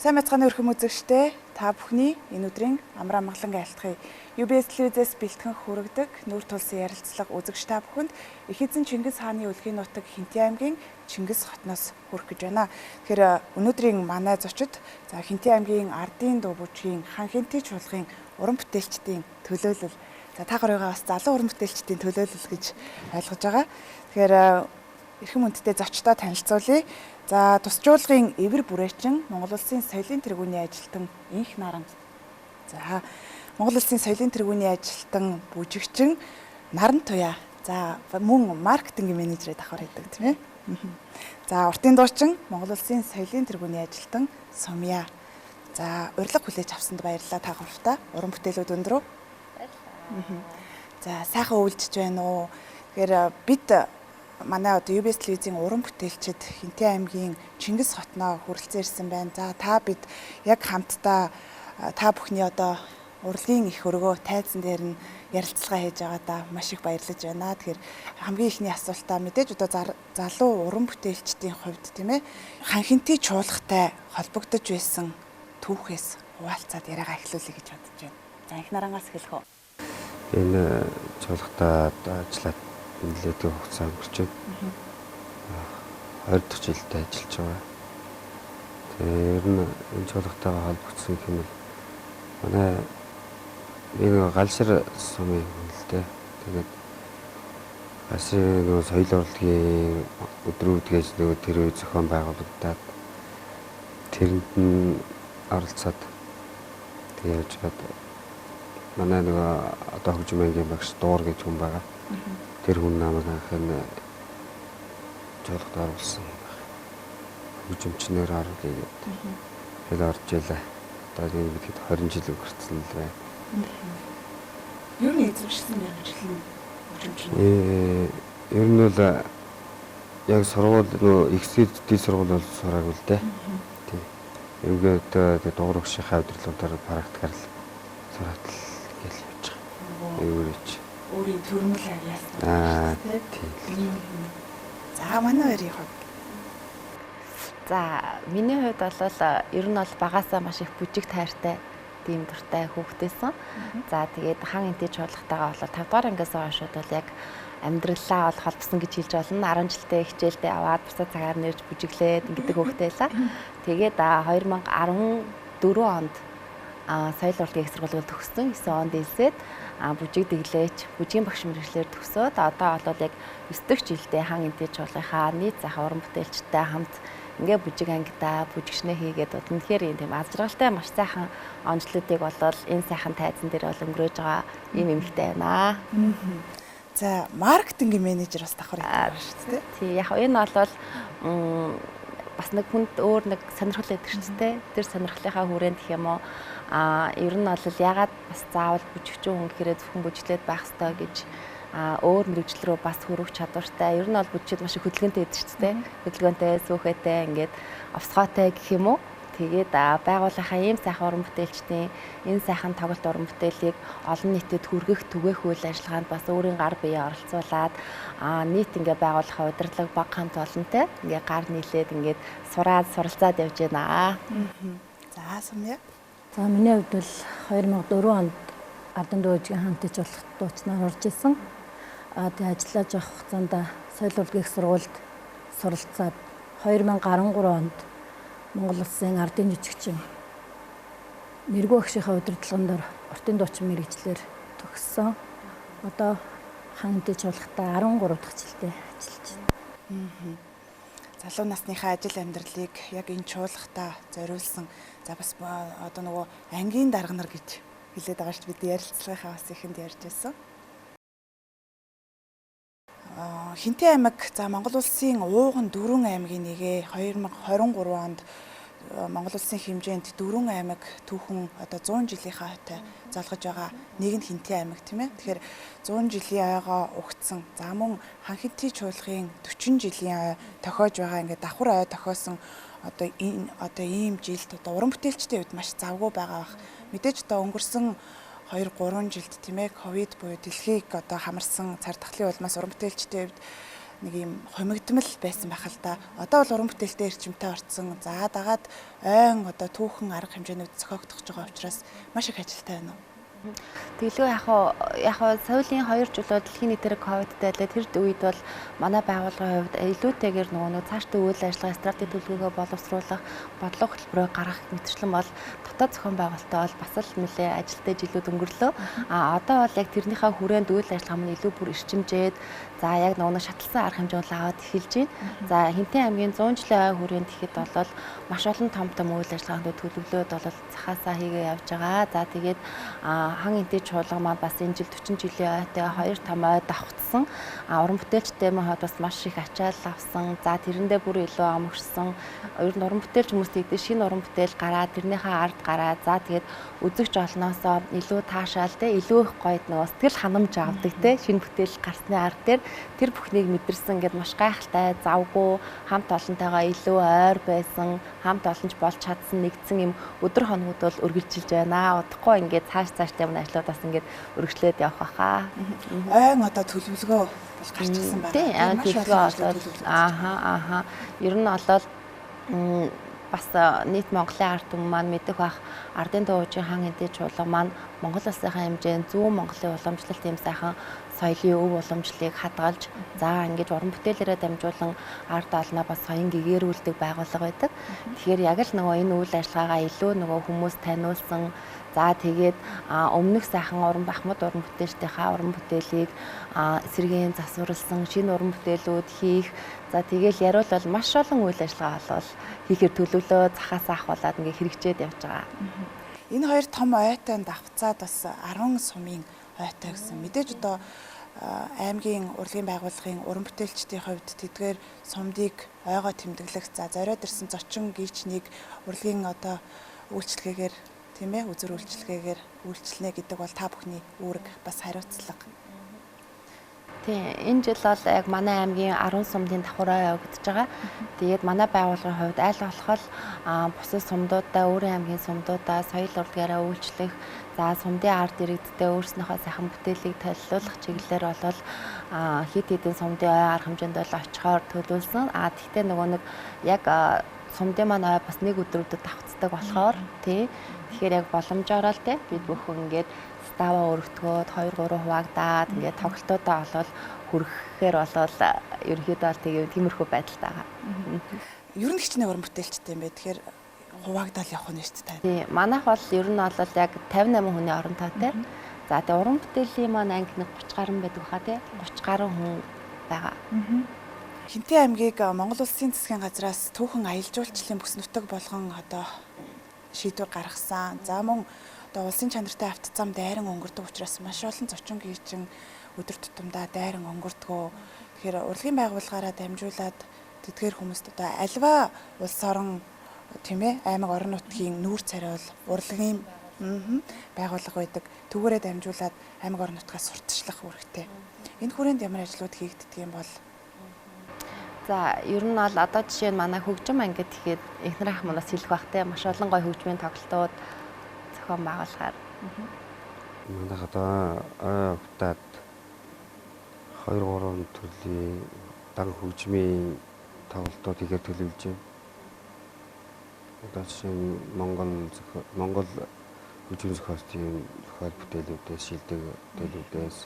Сайн мэцгааны өрхөм үзэгчдээ та бүхний энэ өдрийн амраа амгалан айлтгая. UBS телевизээс бэлтгэн хүргэдэг нүүр тулсан ярилцлага үзэгч та бүхэнд их эзэн Чингис хааны үлгийн нутаг Хинтээ аймгийн Чингис хотноос хүрэх гэж байна. Тэгэхээр өнөөдрийн манай зочид Хинтээ аймгийн Ардын дуу бүжгийн хан Хинтээ чуулгын уран бүтээлчдийн төлөөлөл. Та хоёроо бас залуу уран бүтээлчдийн төлөөлөл гэж ойлгож байгаа. Тэгэхээр эрхэм хүндтэй зочдоо танилцуулъя. За тусчуулгын эвэр бүрээчин Монгол Улсын соёлын тэргүүний ажилтан Инх Наран. За Монгол Улсын соёлын тэргүүний ажилтан бүжигчин Наран Туяа. За мөн маркетингийн менежерээ давхар хийдэг тийм ээ. За уртын дуучин Монгол Улсын соёлын тэргүүний ажилтан Сумья. За урилга хүлээж авсанд баярлалаа та гуравтаа. Уран бүтээлүүд өндрөө. Баярлалаа. За сайхан үйлдэж байна уу? Тэгэхээр бид манай UBS телевизийн уран бүтээлчид Хинтээ аймгийн Чингис хотноо хүрэлцэн ирсэн байна. За та бид яг хамтдаа та бүхний урлагийн их өргөө тайзан дээр нь ярилцлага хийж байгаадаа маш их баярлаж байна. Тэгэхээр хамгийн ихний асуултаа мэдээж залуу уран бүтээлчдийн хувьд тийм ээ хан Хинтээ чуулгатай холбогдож байсан түүхээс хуваалцаад яриагаа эхлүүлэе гэж бодож байна. За Инх Нарангаас эхлэх үү? Энэ чуулгатаа ажиллаад нэлээдээ хугацаа өнгөрч байна. 20 жилдээ ажиллаж байгаа. Тэр нь энэ чуулгатайгаа холбогдсон юм бол манай нэг галшир сумын хөлтэй. Тэгээд галширын нөгөө соёл урлагийн өдрүүд гэж нөгөө тэр үе зохион байгуулагдаад тэрэнд нь оролцоод тэгээд явж манай нөгөө хөгжмөнгийн багш Дуур гэж хүн байгаа. Тэр хүн намайг анхны чуулгад оруулсан баг. Хөгжимчнээр оруулъя гэдэг. Тэгэл орж ялаа. Одоо энэ бидэд 20 жил өнгөрцөн л байна. Юу нэг эзэмшсэн байх гэж хэлнэ хөгжимч нь. Ер нь бол яг сургууль нөө их сэдвийн сургууль бол сураагүй л дээ. Тийм. Ингээд дуурах шихаа удирдлагуудаар практикаар л сураад л гэл явж байгаа. Өөрөж өөрийн төрмөл авьяас тийм. За манай хоёрын хувьд. За миний хувьд бол ер нь бол багасаа маш их бүжиг тайртай тийм дуртай хүүхдээсэн. За тэгээд хан Хинтээ чуулгатайгаа бол 5 дугаар ангиас хойш бол яг амьдралаа бол холбосон гэж хэлж болно. 10 жилдээ хичээлдээ аваад бусад цагаар нэрж бүжиглээд ингэдэг хүүхдээлээ. Тэгээд 2014 онд соёл урлагийн их сургуулийг төгссөн. 9 онд элсээд бүжиг дэглээч, бүжгийн багш мэргэжлэр төгсөөд одоо бол яг 9 дахь жилдээ хан Хинтээ чуулгынхаа нийт сайхан уран бүтээлчтэй хамт ингээ бүжиг ангидаа бүжигчнээ хийгээд үнэхээр юм тийм азралтай маш сайхан онцлогуудыг болол энэ сайхан тайзан дээр бол өнгөрөөж байгаа юм эмэгтэй байна. За маркетингийн менежер бас давхар хийдэг шүү дээ. Тий яг энэ бол бас нэг хүнд өөр нэг сонирхол өгдөг шүү дээ. Тэр сонирхлынхаа хүрээнд гэх юм уу ер нь бол ягаад бас заавал бүжигчин хүн гэхээрээ зөвхөн бүжиглээд байх ёстой гэж өөр мэрэгжил рүү бас хүрэх чадвартай. Ер нь бол бүжигчид маш их хөдөлгөөнтэй байдаг шүү дээ. Хөдөлгөөнтэй, сүүхээтэй ингээд овсгоотой гэх юм уу. Тэгээд байгууллагынхаа ийм сайхан уран бүтээлчдийн энэ сайхан тоглолт уран бүтээлийг олон нийтэд хүргэх түгээх үйл ажиллагаанд бас өөрийн гар биеэ оролцуулаад нийт ингээ байгууллагын удирдлага баг хамт олонтой ингээ гар нийлээд ингээд суралцаад явж байна. За Сумья. За миний хувьд бол 2004 онд Ардын дуу бүжгийн хан Хинтээ чуулгад дуучнаар орж исэн. Тэгээд ажиллаж явах хугацаанд соёл урлагийн сургуульд суралцаад 2013 онд Монгол Улсын ардын жүжигчин Мэргүү агшийнхаа удирдлагын дор уртын дуучин мэргэжлэр төгссөн. Одоо хан Хинтээ чуулгатаа 13 дахь жилдээ ажиллаж байна. Залуу насныхаа ажил амьдралыг яг энэ чуулгатаа зориулсан. За бас одоо нөгөө ангийн дарга нар гэж хэлээд байгаа шүү дээ. Бид ярилцлагынхаа бас ихэнд ярьж байсан. Хинтээ аймаг за Монгол Улсын ууган 4 аймгийн нэгэ 2023 онд Монгол Улсын хэмжээнд 4 аймаг түүхэн одоо 100 жилийнхаа хойтой залгаж байгаа нэг нь Хинтээ аймаг тийм ээ. Тэгэхээр 100 жилийн ойгоо угтсан. За мөн хан Хинтээ чуулгын 40 жилийн ой тохиож байгаа ингээд давхар ой тохиосон одоо ийм жилд одоо уран бүтээлчдийн хувьд маш завгүй байгаа бах. Мэдээж одоо өнгөрсөн 2-3 жилд тийм ээ ковид буюу дэлхийг одоо хамарсан цар тахлын улмаас уран бүтээлчдийн хувьд нэг юм хомигдмал байсан байх л да. Одоо бол уран бүтээлтэй эрчимтэй орцсон. За дагаад ойн одоо түүхэн арга хэмжээнүүд зохиогдож байгаа учраас маш их ажилтай байна уу? Тэглөө яг сүүлийн 2 жилөө дэлхийн нийтээр ковидтэй лээ тэр үед бол манай байгууллагын хувьд илүүтэйгээр нөгөө цаашдаа үйл ажиллагаа стратеги төлөвлөгөө боловсруулах бодлого хөтөлбөрөөр гаргах мэтчлэн бол дотоод зохион байгуулалтаа бол бас л нэлээ ажилтай жилүүд өнгөрлөө. Одоо бол яг тэрнийхээ хүрээнд үйл ажиллагаа маань илүү бүр эрчимжээд за яг нөгөө шатлсан арга хэмжээ аваад эхэлж байна. За Хинтэн аймгийн 100 жилийн хүрээнд ихэд бол маш олон том үйл ажиллагаанд төлөвлөлөөд бол цахаасаа хийгээ явж байгаа. За тэгээд хан энтэй чуулга маань бас энэ жил 40 жилийн ойтой 2 том ой давхцсан. Уран бүтээлчтэй маань бас маш их ачаал авсан. За тэрэндээ бүр илүү амгшсан. Ер нь уран бүтээлч хүмүүст тэгдэ шинэ уран бүтээл гараад тэрнийхээ ард гараад за тэгээд үзэгч олноосоо илүү таашаал те илүү их гойд нөгөө сэтгэл ханамж авдаг те шинэ бүтээл гарсны ард дээр тэр бүхнийг мэдэрсэн ингээд маш гайхалтай завгүй хамт олонтойгоо илүү ойр байсан хамт олонч болж чадсан нэгдсэн юм өдөр хоногуд бол үргэлжилж байна. Удахгүй ингээд цааштай юм ажлууд бас ингээд өргөжлөөд явах баха. Ойн одоо төлөвлөгөө бол гарчихсан байна. Тийм, төлөвлөгөө болоод ер нь болоод бас нийт Монголын ард түмэн маань мэдэх бах ардын дуугийн хан энтэй чуулга маань Монгол улсынхаа хэмжээнд зүүн Монголын уламжлалт тийм сайхан соёлын өв уламжлалыг хадгалж за ингэж уран бүтээлээрээ дамжуулан ард олноо бас соён гэгэрүүлдэг байгууллага байдаг. Тэгэхээр яг л нөгөө энэ үйл ажиллагаагаа илүү нөгөө хүмүүс таниулсан. За тэгээд өмнөх сайхан Ахмад уран бүтээлчдийнхаа уран бүтээлийг эсэргэн засварлсан шинэ уран бүтээлүүд хийх. За тэгэл яриул бол маш олон үйл ажиллагаа болол хийхээр төлөвлөө цахаасаа ахуулаад ингээ хэрэгжээд явж байгаа. Энэ хоёр том ойтой давхцаад бас 10 сумын ойтой гэсэн. Мэдээж одоо аймгийн урлагийн байгууллагын уран бүтээлчдийн хувьд тэдгээр сумдыг ойгоо тэмдэглэх за зориод ирсэн зочин гийчнийг урлагийн одоо үйлчлэгээр тийм ээ үзүр үйлчлэгээр үйлчлэнэ гэдэг бол та бүхний үүрэг бас хариуцлага. Тийм энэ жил бол яг манай аймгийн 10 сумдын давхраа явагдаж байгаа. Тэгээд манай байгууллагын хувьд аль болох бусад сумдуудаа өөрийн аймгийн сумдуудаа соёл урлагаараа үйлчлэх за сумдын ард иргэдтэй өөрснийхөө сайхан бүтээлийг толилуулах чиглэлээр болол хэд хэдэн сумдын ой арга хэмжээнд бол очихоор төлөвлөсөн. Тэгтээ нөгөө нэг яг сумдын маань ой бас нэг өдрүүдэд давхцдаг болохоор тий. Тэгэхээр яг боломжоор л тий бид бүхэн ингээд става өргөтгөөд 2-3 хуваагдаад ингээд тоглолтуудаа олол хүрхэхээр болол ерөнхийдөө бол тиймэрхүү байдалтай байгаа. Ер нь хичнээн уран бүтээлчтэй юм бэ. Тэгэхээр хуваагдал явах нь шүү дээ. Тийм манайх бол ер нь бол яг 58 хүний оронтойтэй. За тэгээ уран бүтээлийн маань анги нэг 30 гаруй байдаг хаа тий 30 гаруй хүн байгаа. Хинтэн аймгийг Монгол Улсын засгийн газраас түүхэн аялал жуулчлалын бүс нутаг болгон одоо шийдвэр гаргасан. За мөн одоо улсын чанартай автозам дайран өнгөрдөг учраас маш олон зочин гүйчин өдөр тутамдаа дайран өнгөрдгөө. Тэгэхээр урлагийн байгууллагаараа дамжуулаад тэдгээр хүмүүст одоо альва улс орон тийм ээ аймаг орон нутгийн нүүр царай бол урлагийн байгууллага байдаг. Түүгээрээ дамжуулаад аймаг орон нутгаас сурталчлах үүрэгтэй. Энэ хүрээнд ямар ажлууд хийгддэг юм бол? За ер нь бол одоо жишээ нь манай хөгжим ангид ихэд эхнэр ах манаас хэлэх бах те маш олон гой хөгжмийн тоглолтууд зохион байгуулахаар. Манайх одоо октад 2-3 төрлийн дан хөгжмийн тоглолтууд хийхээр төлөвлөж байна. Одоо жишээ нь Монгол хөгжмийн зохиолчдын зохиол бүтээлүүдээс шилдэг бүтээлүүдээс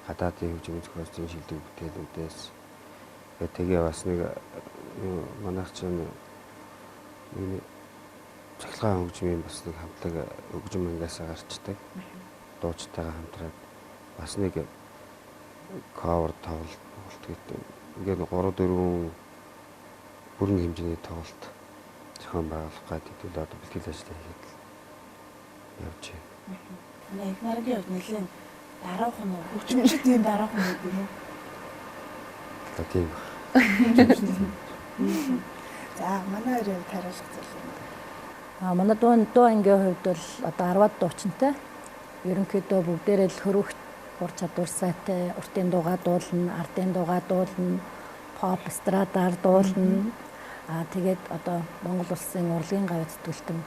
гадаадын хөгжмийн зохиолчдын шилдэг бүтээлүүдээс тэгээ бас нэг манайх чинь цахилгаан хөгжмийн бас нэг хамтлаг хөгжим ангиас гарчдаг. Дуучтайгаа хамтраад бас нэг кавер тоглолт гэдэг. Ингээд 3-4 бүрэн хэмжээний тоглолт зохион байгуулах гэдэг л одоо бэлтгэл ажил хийгээд явж байна. Эхнэрийн хувьд нэлээд дараахан уу? Хөгжимчд тийм дараахан уу гэх юм уу? Тийм. За манай хоёрын тариулах зүйл юм. Манай дуу ангийн хувьд бол одоо 10-аад дуучинтай. Ерөнхийдөө бүгдээрээ л хөрөгт ур чадвар сайтай, уртын дуугаа дуулна, ардын дуугаа дуулна, pop страдаар дуулна. Тэгээд одоо Монгол улсын урлагийн гавь зэтгүүлтэн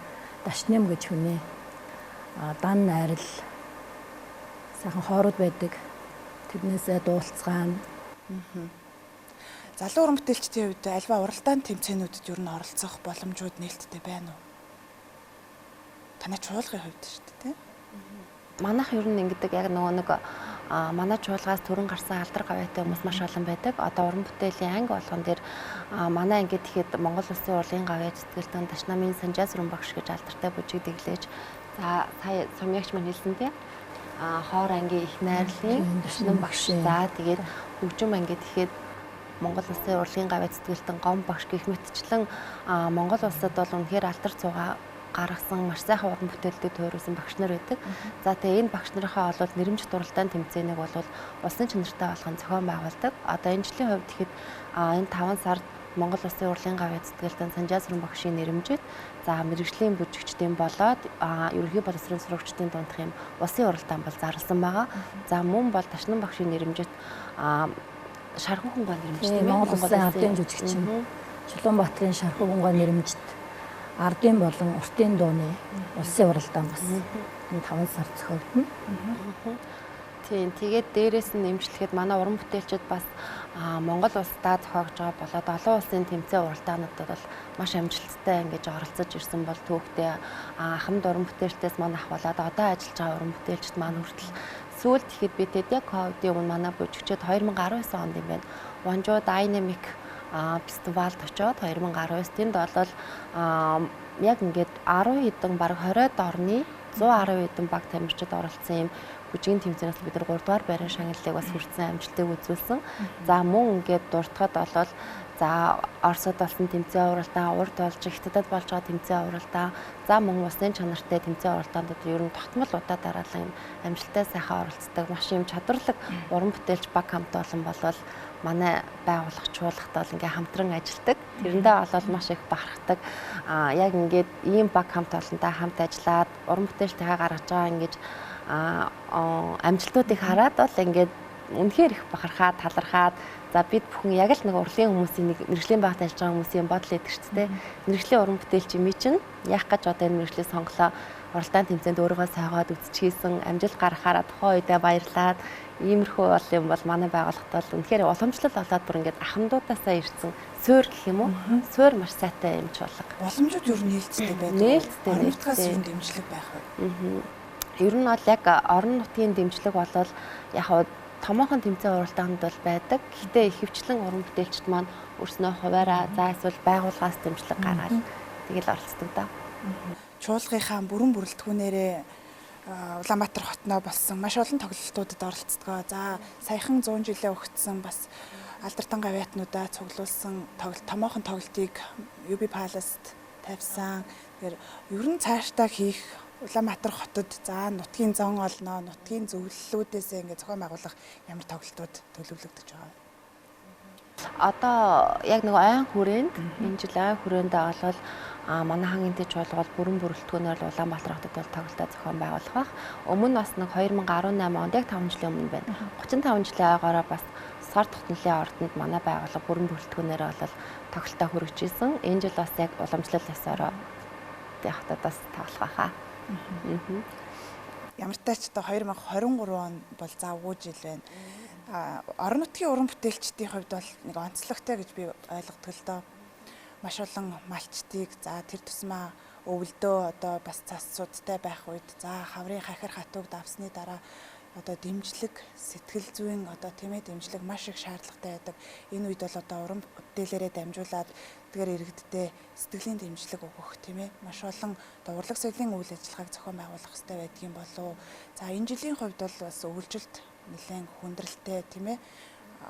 Дашням гэж хүний дан найрал сайхан хоорууд байдаг. Тэрнээсээ дуулцгаана. залуу уран бүтээлчдийн хувьд альва уралдаан тэмцээнүүдэд ер нь оролцох боломжууд нээлттэй байна уу? Танай чуулгын хувьд шүү дээ, тийм? Манайх ер нь ингэдэг яг нэг манай чуулгаас төрөн гарсан алдар гавьяатай хүмүүс маш олон байдаг. Одоо уран бүтээлийн анги болгон дээр манай ангид ихэд Монгол Улсын урлагийн гавьяа цэцгэлтэн Дашнамын Санжаас Сүрэн багш гэж алдартай бүжиг дэглэж за сая сумьягч маань хэлсэн тийм хоор ангийн их найрлын Дашнам багш за тэгээд хөгжим ангид ихэд Монгол Улсын урлагийн гавьяа цэцгэлтэн Гом багш гэх мэтчлэн Монгол улсад бол үнэхээр алдар цугаа гаргасан маш сайхан уран бүтээлүүд тойруулсан багш нар байдаг. За тэгээ энэ багш нарынхаа олол нэрэмжит уралдаан тэмцээнийг бол улсын чанартай болгон зохион байгуулдаг. Одоо энэ жилийн хувьд ихэд энэ 5 сард Монгол Улсын урлагийн гавьяа цэцгэлтэн Санжаас Сүрэн багшийн нэрэмжит за мэрэгжлийн бүжигчдийн болоод ерөнхий боловсролын сурагчдын дундх юм улсын уралдаан бол зарласан байгаа. За мөн бол Дашнам багшийн нэрэмжит Шархан хунгай нэрэмжит тийм Монгол Улсын ардын жүжигчин Чулуунбаатарын Шархан хунгай нэрэмжит ардын болон уртын дууны улсын уралдаан бас энэ 5 сар зохиогдно. Тийм тэгээд дээрээс нь нэмжлэхэд манай уран бүтээлчид бас Монгол улсдаа зохиогч байгаа болоод олон улсын тэмцээн уралдаануудад бол маш амжилттай ингэж оролцож ирсэн бол түүхтэй ахмад уран бүтээлчдээс манай ахвалаад одоо ажиллаж байгаа уран бүтээлчд маань хүртэл сүүлд ихэд бид яг ковидын өмнө манай бүжигчид 2019 онд юм байна. Wanjo Dynamic фестивальд очоод 2019 тэнд бол яг ингээд 10 хэдэн баг 20-д орны 110 хэдэн баг тамирчид оролцсон юм бүжгийн тэмцээнээс бид нар 3 дугаар байрын шагналыг бас хүртсэн амжилтыг үзүүлсэн. За мөн ингээд дуртахад болол за Оросд болсон тэмцээн уралдаан, урд болж Хятадд болж байгаа тэмцээн уралдаан, за мөн улсын чанартай тэмцээн уралдаандад ер нь тогтмол удаа дараалан амжилттай сайхан оролцдог маш юм чадварлаг уран бүтээлч баг хамт олон болвол манай байгууллага чуулгад бол ингээ хамтран ажилладаг. Тэрэндээ болол маш их бахархдаг. Яг ингээд ийм баг хамт олонтой хамт ажиллаад уран бүтээлчтэйгээ гаргаж байгаа ингэж амжилтуудыг хараад бол ингээд үнэхээр их бахархаад талархаад за бид бүхэн яг л нэг урлагийн хүмүүсийн нэг мэрэгжлийн багт ажиллаж байгаа хүмүүсийн бодол өгдөг ч тийм мэрэгжлийн уран бүтээлч юм чинь яах гэж одоо энэ мэрэгжлийг сонголоо уралдаан тэмцээнд өөрийгөө сайгаад үзчихсэн амжилт гаргахаараа тухайн үедээ баярлаад иймэрхүү бол юм бол манай байгууллагт бол үнэхээр уламжлал болоод бүр ингээд ахмадуудаасаа ирсэн суур гэх юм уу суур маш сайтай юм чуулга боломжууд ер нь нээлттэй байдаг. Нээлттэй Орнотгоос ер нь дэмжлэг байх уу? Ер нь бол яг орон нутгийн дэмжлэг болол яг томоохон тэмцээн уралдаанд бол байдаг. Гэхдээ ихэвчлэн уран бүтээлчд маань өөрснөө хуваараа за эсвэл байгууллагаас дэмжлэг гаргаад тэгэл оролцдог да. Чуулгынхаа бүрэн бүрэлдэхүүнээрээ Улаанбаатар хотноо болсон маш олон тоглолтуудад оролцдог. За саяхан 100 жилээ өгсөн бас алдартай гавьяатнуудаа цуглуулсан томоохон тоглолтыг UB Palace-д тавьсан. Тэгэхээр ер нь цаашдаа хийх Улаанбаатар хотод за нутгийн зон олноо, нутгийн зөвлөлүүдээс ингээд зохион байгуулах ямар тоглолтууд төлөвлөгдөж байгаа вэ? Одоо яг нэг айн хүрээнд энэ жил айн хүрээндээ болол манай хангинтэй чуулга бол бүрэн бүрэлдэхүүнээр Улаанбаатар хотод бол тоглолтоо зохион байгуулах байх. Өмнө нь бас нэг 2018 онд яг 5 жилийн өмнө байна. 35 жилийн ойгоороо бас сар тогтнолын ордонд манай байгууллага бүрэн бүрэлдэхүүнээр бол тоглолтоо хүргэжсэн. Энэ жил бас яг уламжлал ёсороо хотод бас тоглох байхаа. Ямар ч тач одоо 2023 он бол завгүй жил байна. Орон нутгийн уран бүтээлчдийн хувьд бол нэг онцлогтой гэж би ойлгодог л доо. Маш олон малчтыг за тэр тусмаа өвөлдөө одоо бас цасцуудтай байх үед за хаврын хахир хатууг давсны дараа одоо дэмжлэг сэтгэл зүйн одоо тийм ээ дэмжлэг маш их шаардлагатай байдаг. Энэ үед бол одоо уран бүтээлээрээ дамжуулаад тэдгээр иргэддээ сэтгэлийн дэмжлэг өгөх тийм ээ маш олон одоо урлаг соёлын үйл ажиллагааг зохион байгуулах хэрэгтэй байдгийн болов. За энэ жилийн хувьд бол бас өвөлжилт нэлээд хүндрэлтэй тийм ээ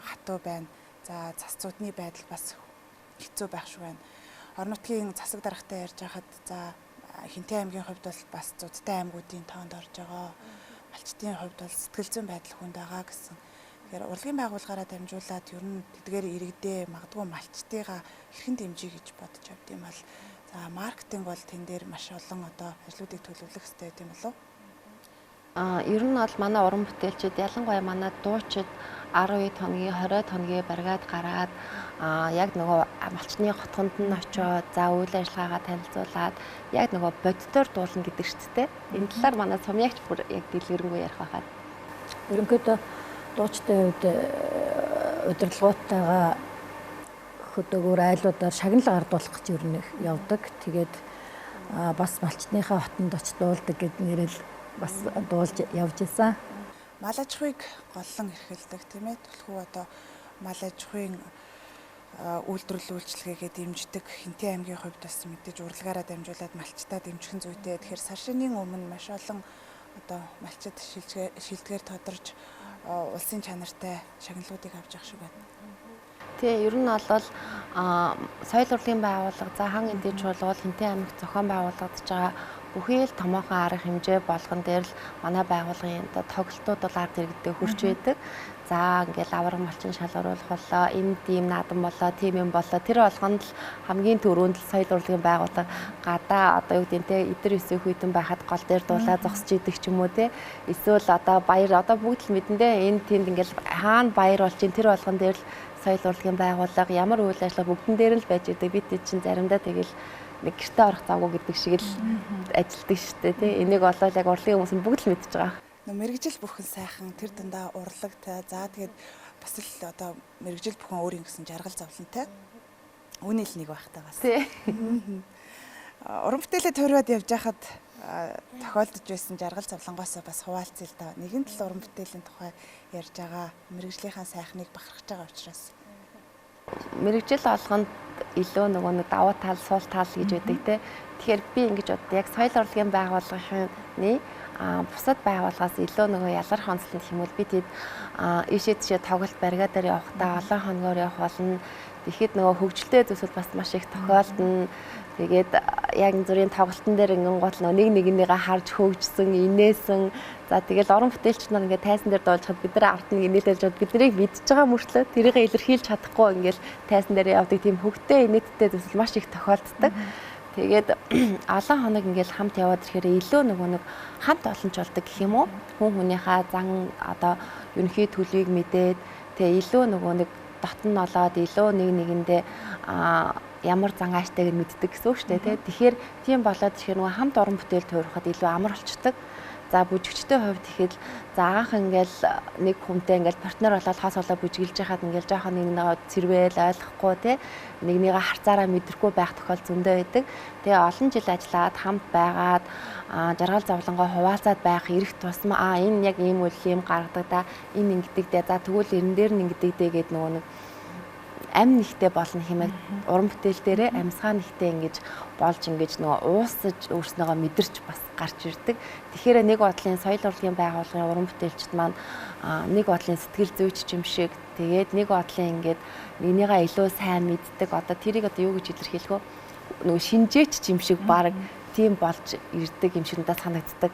хатуу байна. За цасцуудны байдал бас хэцүү байх шиг байна. Орон нутгийн засаг даргатай ярьж байхад за Хинтээ аймгийн хувьд бол бас зудтай аймагуудын тоонд орж байгаа. Малчтын хувьд бол сэтгэл зүйн байдал хүнд байгаа гэсэн. Тэгэхээр урлагийн байгууллагаараа дамжуулаад ер нь тэдгээр иргэдээ магадгүй малчтыгаа хэрхэн дэмжиж гэж бодож авд юм бол за маркетинг бол тэн дээр маш олон одоо ажлуудыг төлөвлөх хэрэгтэй гэдэг юм болов. Ер нь бол манай уран бүтээлчид ялангуяа манай дуучид 12 хоногийн 20 хоногийн баргаад гараад яг нөгөө малчны хотгонд нь очиод за үйл ажиллагаагаа танилцуулаад яг нөгөө боддоор дуулна гэдэг шүү дээ. Энэ талаар манай сумьягч бүр яг дэлгэрэнгүй ярих байхад. Ерөнхийдөө дуучдын үед удирдлагуудтайгаа хөдөөгөр айлуудаар шагналыг ардуулах гэж ер нь явдаг. Тэгээд бас малчтныхаа хотонд очиж дуулдаг гэд нэрэл бас дуулж явж исэн. Мал аж ахуйг голлон эрхэлдэг тийм ээ. Түлхүү одоо мал аж ахуйн үйлдвэрлэл үйлчилгээгээ дэмждэг Хинтээ аймгийн хувьд бас мэдээж урлагаараа дамжуулаад малчтаа дэмжих зүйтэй. Тэгэхээр сар шинийн өмнө маш олон одоо малчид шилдгээр тодорж улсын чанартай шагналуудыг авч явах шиг байна. Тэгээ ер нь бол соёл урлагийн байгууллага за хан эдийн чуулгал Хинтээ аймагт зохион байгуулагдаж байгаа бүхий л томоохон арга хэмжээ болгон дээр л манай байгууллагын тоглолтууд бол ард иргэдэд хүрч байдаг. За ингээл авраг малчин шалгаруулах болоо, эм дим наадам болоо, тим юм болоо. Тэр болгонд л хамгийн түрүүнд л соёл урлагийн байгууллага гадаа одоо юу гэдэг те эдэр өсөх үедэн байхад гол дээр дуулаа зогсож идэг ч юм уу те. Эсвэл одоо баяр одоо бүгд л мэдэндээ энэ тэнд ингээл хаана баяр болж ин тэр болгон дээр л соёл урлагийн байгууллага ямар үйл ажиллагаа бүгдэн дээр л байж идэг. Бид чинь заримдаа тэгэл нэг гэртээ орох завгүй гэдэг шиг л ажилтдаг шүү дээ тий. Энийг болоод яг урлагийн хүмүүс нь бүгд л мэдчихэж байгаа. Мэргэжил бүхэн сайхан тэр дандаа урлагтай. За тэгээд бас л одоо мэргэжил бүхэн өөрийн гэсэн жаргал зовлонтой. Үүний л нэг байх та бас. Тий. Уран бүтээлээ туриад явж байхад тохиолдож байсан жаргал зовлонгоос бас хуваалцъя л да. Нэгэн тал уран бүтээлийн тухай ярьж байгаа. Мэргэжлийнхаа сайхныг бахархаж байгаа учраас мэргэжил олгонд илүү нөгөө нэг давуу тал, сул тал гэж байдаг те. Тэгэхээр би ингэж боддог. Яг соёл урлагийн байгууллагын бусад байгууллагаас илүү нөгөө ялгарх онцлог гэх юм бол бид ийшээ тийшээ тоглолт барига дээр явахдаа олон хоногор явах болно. Тэгэхэд нөгөө хөгжилтэй зүйлс бас маш их тохиолдно. Тэгээд яг зүрийн тоглолтын дээр ингэн гол нэг нэгнийгээ харж хөгжсөн, инээсэн. За тэгэл орон бүтээлч нар ингээд тайзан дээр дуулжхад бид нар ард нэг инээлж бод биднийг мэдж байгаа мөртлөө тэрийг илэрхийлж чадахгүй ингээд тайзан дээр явдаг тийм хөгтэй инээдтэй зүйлс маш их тохиолддог. Тэгээд олон хоног ингээд хамт яваад ирэхээр илүү нөгөө нэг хамт олонч болдог гэх юм уу? Хүн хүнийхээ зан одоо ерөнхий төлөвийг мэдээд тэгээ илүү нөгөө нэг дотн олоод илүү нэг нэгэндээ ямар зан ааштай гэж мэддэг гэсэн үг шүү дээ. Тэгэхээр тийм болоод ирэхээр нөгөө хамт орон бүтээл туурахад илүү амар болчдөг. За бүжигчтэй хувьд ихэд за анх ингээл нэг хүнтэй ингээл партнер болоод хос олоо бүжиглж яхад ингээл жоохон нэг цэрвэл ойлгохгүй те нэгнийгээ харцаараа мэдрэхгүй байх тохиол зөндөө байдаг. Тэгээ олон жил ажиллаад хамт байгаад жаргал зовлонгоо хуваалцаад байх эрэх тусмаа энэ яг ийм үйл юм гаргадаг да энэ ингэдэг дээ за тэгвэл эрен дээр нь ингэдэг дээ гэд нөгөө нэг амь нэгтэй болно хэмээн уран бүтээл дээрээ амьсгаа нэгтэй ингэж болж ингэж нөгөө уусаж өөрснөөгөө мэдэрч бас гарч ирдэг. Тэгэхээр нэг бодлын соёл урлагийн байгууллагын уран бүтээлчд маань нэг бодлын сэтгэл зүйч юм шиг тэгээд нэг бодлын ингэж нэгнийгээ илүү сайн мэддэг. Одоо тэрийг одоо юу гэж илэрхийлэх вэ? Нөгөө шинжээч юм шиг баг тийм болж ирдэг юм шиг надад санагддаг.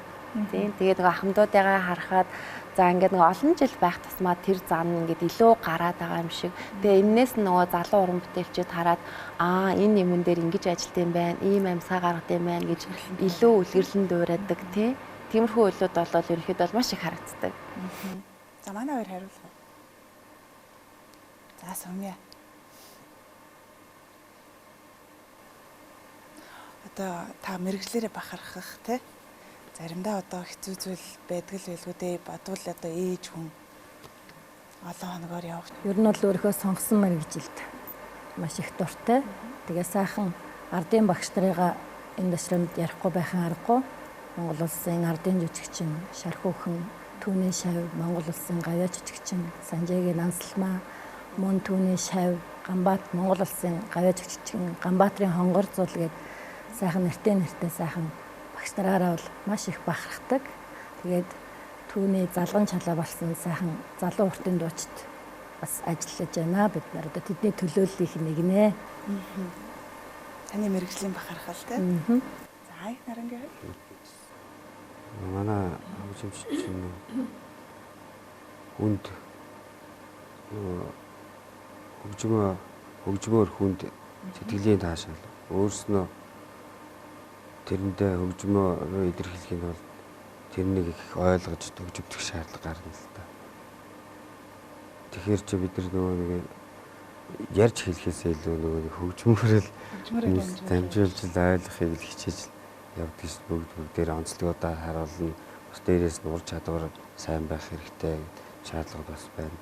Тийм. Тэгээд нөгөө ахмадуудыгаа харахад за ингээд нөгөө олон жил байх тусмаа тэр зан ингээд илүү гараад байгаа юм шиг. Тэгээ энээс нөгөө залуу уран бүтээлчид хараад энэ юмн дээр ингэж ажилт юм байна, ийм амьсгаа гаргад юм байна гэж илүү үлгэрлэн дуурайдаг тий. Тиймэрхүү үйлүүд бол ерөнхийдөө маш их харагддаг. За манай хоёр хариулах уу? За Сумья. Одоо та мэргэжлэрээ бахархах тий. Заримдаа одоо хэцүү зүйл байдаг л байлгүй дээ. Бодвол одоо ээж хүн олон хоногор явах. Ер нь бол өөрийнхөө сонгосон мэргэжилд маш их дуртай. Тэгээ сайхан ардын багш нарыгаа энэ ташрамд ярихгүй байхын аргагүй. Монгол улсын ардын жүжигчин Шархүүхэн, Түүний шав, Монгол улсын гавьяа жүжигчин Санжээгийн Ансалмаа, мөн Түүний шав, Ганбаат, Монгол улсын гавьяа жүжигчин Ганбаатрын хонгор зул гээд сайхан нэртэй сайхан багш нараараа бол маш их бахархдаг. Тэгээд Түүний залган чалаа болсон сайхан залуу уртын дуучид бас ажиллаж байна. Бид нар одоо тэдний төлөөллийнх нэг нэ. Таны мэргэжлийн бахархал тийм. За их нарангийн. Манай хөгжимч чинь хүнд хөгжмөөр хүнд сэтгэлийн таашаал өөрснөө тэрэндээ хөгжмөөрөө илэрхийлэх нь бол тэрнийг их ойлгож төгжигдөх шаардлага гарна л та. Тэгэхээр ч бид нар нөгөө нэг ярьж хэлэхээсээ илүү нөгөө хөгжмөөрөө дамжуулж ойлгохыг л хичээж явдаг ш бүгдээр онцлогоодоо харуулна. Бас дээрээс нь ур чадвар сайн байх хэрэгтэй шаардлага бас байна.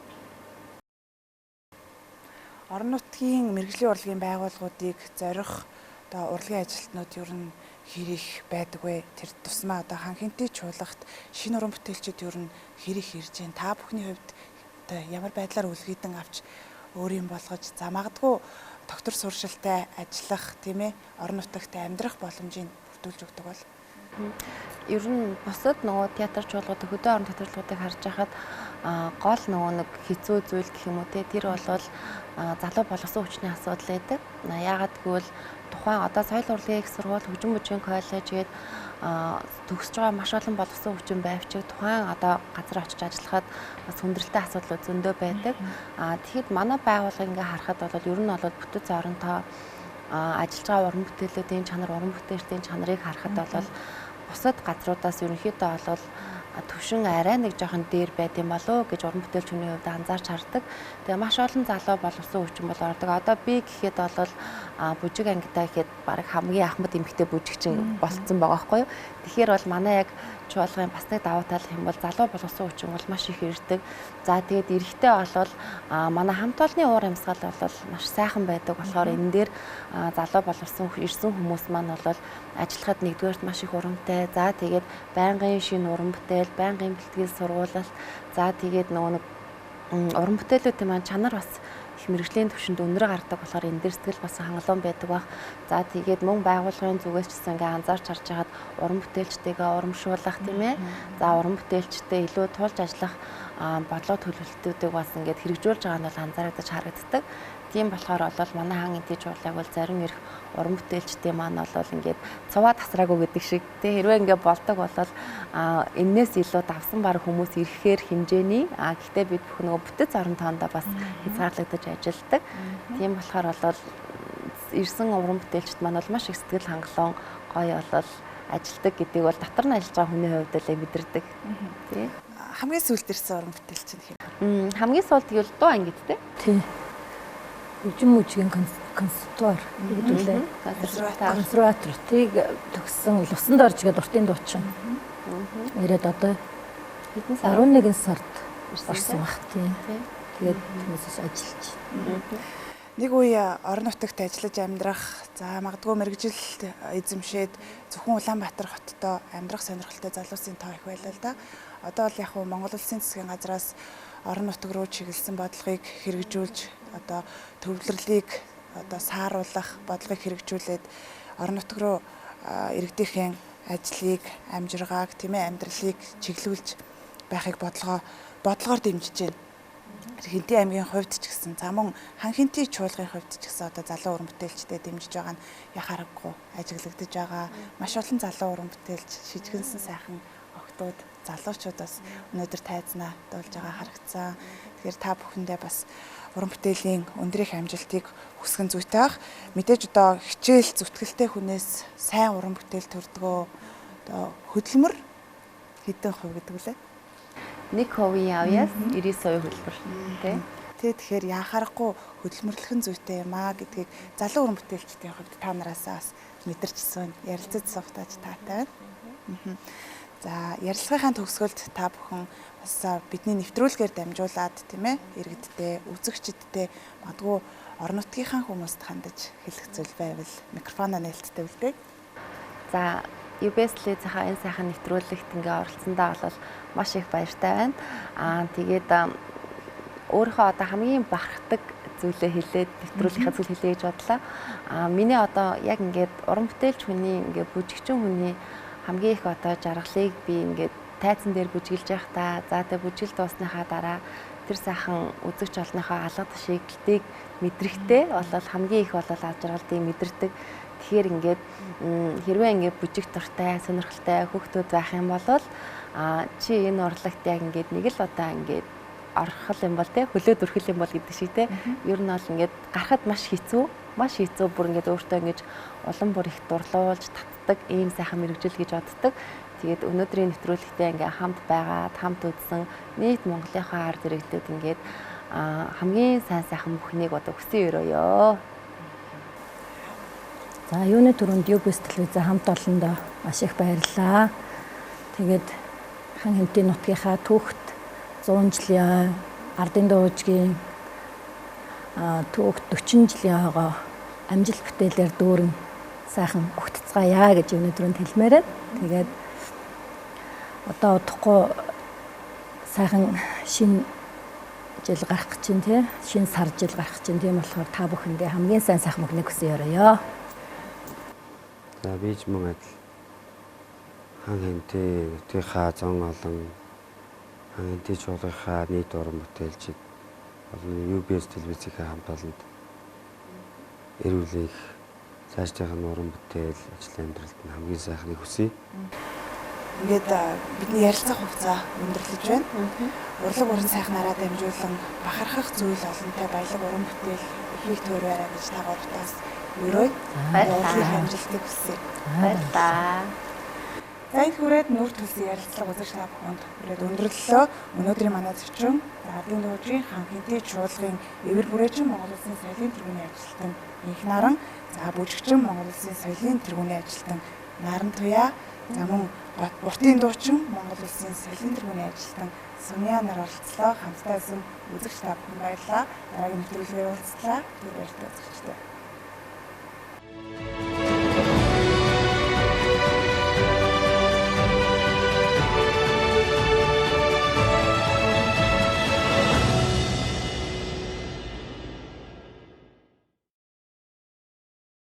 орон нутгийн мэрэгжлийн урлагийн байгууллагуудыг зорих одоо урлагийн ажилтнууд ер нь хэр их байдаг вэ? Тэр тусмаа одоо хан хинтээ чуулгахт шинэ уран бүтээлчид ер нь хэр их ирж байна? Та бүхний хувьд одоо ямар байдлаар үлгийдэн авч өөрийн болгож за магадгүй доктор суршилтай ажиллах тийм ээ орон нутагт амьдрах боломжийг бүрдүүлж өгдөг бол ер нь бусад нөгөө театр чуулгуудыг хөдөө орон театрлуудыг харж байхад гол нөгөө нэг хэцүү зүйл гэх юм уу те тэр бол залуу боловсон хүчний асуудал байдаг. Яагаад гэвэл тухайн одоо соёл урлагийн их сургууль, хөгжим бүжгийн коллеж гээд төгсөж байгаа маш олон боловсон хүчин байвч тухайн одоо газар очиж ажиллахад бас хүндрэлтэй асуудлууд зөндөө байдаг. Тэгэхэд манай байгууллага ингээ харахад бол ер нь бол бүтэц оронтой ажиллаж байгаа уран бүтээлүүдийн чанар, уран бүтээлчдийн чанарыг харахад бол бусад газруудаас ерөнхийдөө бол төвшин арай нэг жоохон дээр байд юм болов гэж уран бүтээлч хүний хувьд анзаарч хардаг. Тэгээ маш олон залуу боловсон хүчин бол ордог. Одоо би гэхэд бол бүжиг ангидаа гэхэд баг хамгийн ахмад эмэгтэй бүжигчин болцсон байгаа байхгүй юу. Тэгэхээр бол манай яг чуулгын бас нэг давуу тал юм бол залуу боловсон хүчин бол маш их ирдэг. За тэгээд эрэхтэй болвол манай хамт олонны уур амьсгал бол маш сайхан байдаг болохоор энэ дээр залуу боловсон ирсэн хүмүүс маань бол ажиллахад нэгдүгээрт маш их урамтай. За тэгээд байнгын шинэ уран бүтээл, байнгын бэлтгэл сургуулалт. За тэгээд нөгөө уран бүтээлүүдийн маань чанар бас их мэрэгжлийн түвшинд өндөр гардаг болохоор энэ дээр сэтгэл бас хангалуун байдаг баг. За тэгээд мөн байгууллагын зүгээс ч гэсэн ингээ анзаарч харж хагаад уран бүтээлчтэйгээ урамшуулах тийм ээ. За уран бүтээлчтэй илүү тулж ажиллах бодлого төлөвлөлтүүдийг бас ингээд хэрэгжүүлж байгаа нь бол анзаарагдаж харагддаг. Тийм болохоор бол манай хаан энтийн чуулгыг бол зарим их уран бүтээлчдийн маань бол ингээд цуваа тасраагүй гэдэг шиг тий хэрвээ ингээд болдог бол энээс илүү давсан баг хүмүүс ирэхээр хэмжээний гэхдээ бид бүх нөгөө бүтэц орон тоондоо бас хязгаарлагдаж ажилладаг. Тийм болохоор бол ирсэн уран бүтээлчд маань бол маш их сэтгэл хангалуун гоё бол ажилладаг гэдгийг бол дотор нь ажиллаж байгаа хүний хувьд л мэдэрдэг. Тий. Хамгийн сүүлд ирсэн уран бүтээлч нь хэв. Хамгийн сүүлд гэвэл дуу ангид тий. Тий. Хөгжим бүжгийн консерватор гэдэг үлээ. Консерватор тийг төгссөн Лусанд орж гээд уртын дуучин. Ирээд одоо 11 сард орсон баг тий. Тэгээд хүмүүсээс ажиллаж. Нэг үе орон нутагт ажиллаж амьдрах, за магадгүй мэрэгжил эзэмшээд зөвхөн Улаанбаатар хоттой амьдрах сонирхолтой залуусын тоо их байлаа л да. Одоо бол яг нь Монгол Улсын засгийн газраас орон нутаг руу чиглэсэн бодлогыг хэрэгжүүлж одоо төвлөрлийг одоо сааруулах бодлогыг хэрэгжүүлээд орон нутаг руу иргэдийн ажлыг, амжиргааг, тийм ээ амьдралыг чиглүүлж байхыг бодлогоор дэмжиж байна. Хинтээ аймгийн хувьд ч гэсэн за мөн хан хинтээ чуулгын хувьд ч гэсэн одоо залуу уран бүтээлчтэй дэмжиж байгаа нь яхаарахгүй ажиглагдаж байгаа. Маш олон залуу уран бүтээлч шижгэнсэн сайхан охтууд залуучуудаас өнөөдөр тайзнаа дуулж байгаа харагдсан. Тэгэхээр та бүхэндээ бас уран бүтээлийн өндөр их амжилтыг хүсгэн зүйтэй бах. Мэдээж одоо хичээл зүтгэлтэй хүнээс сайн уран бүтээл төрдгөө одоо хөдөлмөр хэдэн хувь гэдэг үлээ? 1% авьяас 99% хөдөлмөр тий. Тэгэхээр яхаарахгүй хөдөлмөрлөхөн зүйтэй юм аа гэдгийг залуу уран бүтээлчдийн хувьд та нараасаа бас мэдэрчсэн ярилцаж суугатаж таатай байна. За ярилцлагынхаа төгсгөлд та бүхэн бас бидний нэвтрүүлгээр дамжуулаад тийм ээ иргэдтэй, үзэгчдтэй магадгүй орон нутгийнхаа хүмүүст хандаж хэлэх зүйл байвал микрофоноо нээлттэй үлдээг. За UBS-ийн энэ сайхан нэвтрүүлэгт ингээ оролцсондоо бол маш их баяртай байна. Тэгээд өөрийнхөө одоо хамгийн бахархдаг зүйлээ хэлээд нэвтрүүлгийнхаа зүйл хэлээ гэж бодлоо. Миний одоо яг ингээд уран бүтээлч хүний ингээ бүжигчин хүний хамгийн их одоо жаргалыг би ингээд тайзан дээр бүжиглж байхдаа за тэ бүжигэл дуусныхаа дараа тэр сайхан үзэгч олныхоо алга тушаалтыг мэдрэхтэй бол хамгийн их бол ажралтыг мэдэрдэг. Тэгэхээр ингээд хэрвээ ингээд бүжиг дуртай, сонирхолтой хүүхдүүд байх юм бол чи энэ урлагт яг ингээд нэг л удаа ингээд орхол юм бол те хөлөөд өрхөл юм бол гэдэг шиг те ер нь бол ингээд гарахад маш хэцүү бүр ингээд өөртөө ингээд улам бүр их дурлуулж татдаг ийм сайхан мэрэгжил гэж боддог. Тэгээд өнөөдрийн нэвтрүүлэгтээ ингээд хамт байгаад хамт үзсэн нийт Монголынхаа ард иргэдүүд ингээд хамгийн сайхан бүхнийг одоо хүсэн өрөөё. За юуны түрүүнд UBS телевизээ хамт олондоо маш их баярлалаа. Тэгээд хан хинтээ нутгийнхаа түүхт 100 жилийн ардын дуужгийн Түүх 40 жилийн хойгоо амжилт бүтээлээр дүүрэн сайхан өгтцгаая гэж өнөөдрөнд хэлмээр байна. Тэгээд одоо удахгүй сайхан шинэ жил гарах гэж чинь тий шинэ сар жил гарах гэж чинь тийм болохоор та бүхэндээ хамгийн сайн сайхан мөнгөний хүсэн ёроё. За бийж мөн адил хан хэнтэй нутгийнхаа зон олон хан хэнтэй чуулгынхаа нийт уран бүтээлчид болон UBS телевизийн хамт олонд эрүүлэх цаашдынх нь уран бүтээл ажил амьдралд нь хамгийн сайхныг хүсье. Ингээд бидний ярилцах хугацаа өндөрлөж байна. Урлаг уран сайхнаараа дамжуулан бахархах зүйл олонтой баялаг уран бүтээл ихийг төрөөрэй гэж та гуравтаас өрөөд урлагийн амжилтыг хүсье. Баярлалаа. За энэ хүрээд нүүр төлсөн ярилцлага үзэж та бүхэнд хүрээд өндөрлөлөө. Өнөөдрийн манай зочин Ардын дуугийн хан хэнтэй чуулгын эвэр бүрээчин Монгол Улсын соёлын тэргүүний ажилтан Инх Наран, за бүжигчин Монгол Улсын соёлын тэргүүний ажилтан Наран Туяа, за мөн Бутын дуучин Монгол Улсын соёлын тэргүүний ажилтан Сумья нар оролцлоо. Хамтдаа байсан үзэгч та бүхэн баярлалаа. Дараагийн нэвтрүүлгээр уулзлаа. Түр баяртай үзэгчтэй.